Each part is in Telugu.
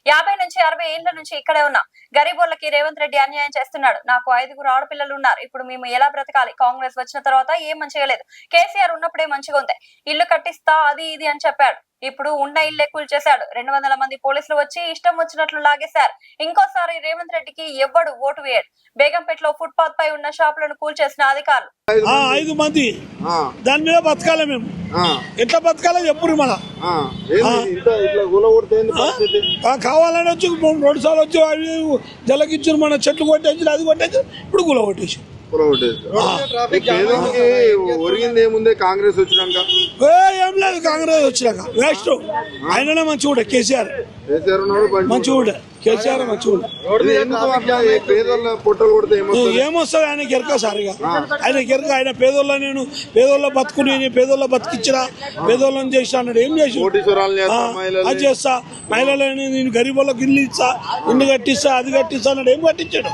50 నుంచి 60 ఏళ్ల నుంచి ఇక్కడే ఉన్నా. గరీబోళ్ళకి రేవంత్ రెడ్డి అన్యాయం చేస్తున్నాడు. నాకు 5 ఆడపిల్లలు ఉన్నారు. ఇప్పుడు మేము ఎలా బ్రతకాలి? కాంగ్రెస్ వచ్చిన తర్వాత ఏం మంచిగా లేదు. కేసీఆర్ ఉన్నప్పుడే మంచిగా ఉంది. ఇల్లు కట్టిస్తా అది ఇది అని చెప్పాడు. ఇప్పుడు ఉన్న ఇల్లే కూల్చేశాడు. 200 మంది పోలీసులు వచ్చి ఇష్టం వచ్చినట్లు లాగేశారు. ఇంకోసారి రేవంత్ రెడ్డికి ఎవ్వడు ఓటు వేయడు. బేగంపేటలో ఫుట్పాత్ పై ఉన్న షాపులను కూల్చేసిన అధికారులు. 5 మంది దాని మీద బతకాలి. మేము ఎట్లా బతకాలో చెప్పురు మన కావాలని వచ్చి 2 సార్లు వచ్చి జలకిచ్చారు. మన చెట్లు కొట్టేసి అది కొట్టేసి ఇప్పుడు గుల కొట్టేసి కాంగ్రెస్ వచ్చినాక ఏం లేదు. కాంగ్రెస్ వచ్చినాక వేస్ట్. ఆయననే మంచి కూడా కేసీఆర్ మంచి కూడా కేసీఆర్ మంచి కూడా ఏమొస్తుంది ఆయనకి ఎరక సారిగా ఆయనకి ఎరక. ఆయన పేదోళ్ళ నేను పేదోళ్ళ బతుకుని పేదోళ్ళ బతికిచ్చినా పేదోళ్ళని చేస్తా అన్నాడు. ఏం చేసి అది చేస్తా మహిళలని నేను గరీబోళ్ళకి ఇల్లు ఇస్తా ఇల్లు కట్టిస్తా అది కట్టిస్తా అన్నాడు. ఏం కట్టించాడు?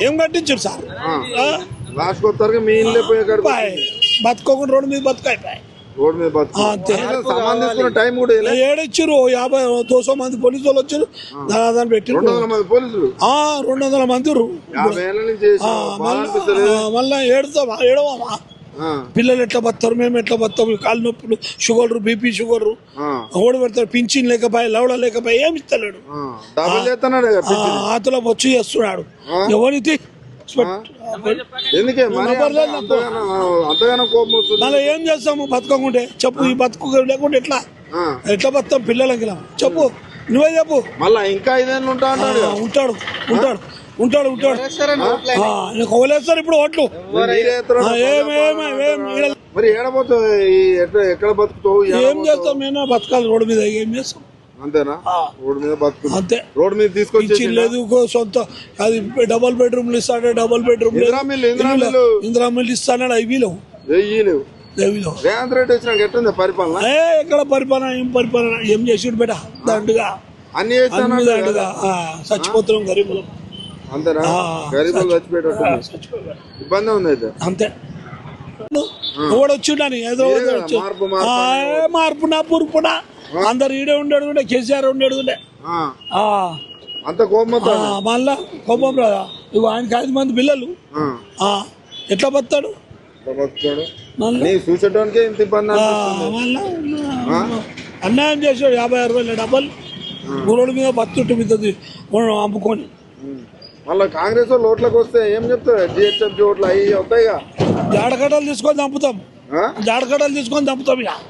ఏం కట్టించాడు సార్? బతుకోకుండా రోడ్డు మీద బతుకైపోయాయి. ఏడిచ్చారు 200 మంది పోలీసు వాళ్ళు వచ్చారు. దాని పెట్టారు 200 మంది. మళ్ళా ఏడవమా పిల్లలు ఎట్లా బతారు మేము ఎట్లా బతాం? కాలు నొప్పులు షుగర్ బీపీ షుగర్ ఓడి పెడతారు. పింఛన్ లేకపోయి లవడ లేకపోయి ఏమి ఇస్తలేడు. ఆతలో వచ్చి చేస్తున్నాడు. ఎవరికి మళ్ళీ ఏం చేస్తాము బతకకుంటే? చెప్పు. ఈ బతుకు లేకుంటే ఎట్లా ఎట్లా బతాం? పిల్లలకి చెప్పు, నువ్వే చెప్పు. మళ్ళా ఇంకా 5 ఏళ్ళు ఉంటాడు వదిలేస్తారు ఇప్పుడు ఓట్లు. మరి ఎక్కడ బతుకుతావు? ఏం చేస్తాం? మేము బతకాలి రోడ్డు మీద. ఏం చేస్తాం? అంతేనా? రోడ్డు మీద బతుకు. అంతే. రోడ్డు మీద తీసుకొచ్చి లేదు సొంత అది డబుల్ బెడ్రూమ్లు ఇస్తాడు. డబుల్ బెడ్రూమ్ ఇందిరా మిల్లు ఇస్తాడు. అవి లేవు. రేవంత్ రెడ్డి వచ్చినాక ఎట్లుంది పరిపాలన? ఎక్కడ పరిపాలన? ఏం పరిపాలన? ఏం చేసాడు బేట? దండుగా అన్ని దండుగా చచ్చిపోతున్నాం గరీబులు. అంతేనా? గరీబులు చచ్చిపోయేటట్టు ఇబ్బంది ఉంది అయితే. అంతే. ఎవడు వచ్చిండని ఏదో మార్పునా పురుపునా అందరు ఈడే ఉండేది. కేసీఆర్ ఉండేది. అంత కోపం మళ్ళా కోపం రాదా? ఇవి ఆయనకి 5 మంది పిల్లలు. ఎట్లా బతాడు? చూసేటానికి ఇంత ఇబ్బంది. మళ్ళా అన్యాయం చేసాడు. 50-60 డబ్బులు రోడ్డు మీద బతుకుంటుంది అమ్ముకొని. మళ్ళీ కాంగ్రెస్ వాళ్ళు ఓట్లకు వస్తే ఏం చెప్తారు? జిహెచ్ఎంసీ ఓట్లు అవి అవుతాయిగా. జాడకట్టలు తీసుకొని చంపుతాం. జాడకట్టలు తీసుకొని చంపుతాం ఇక.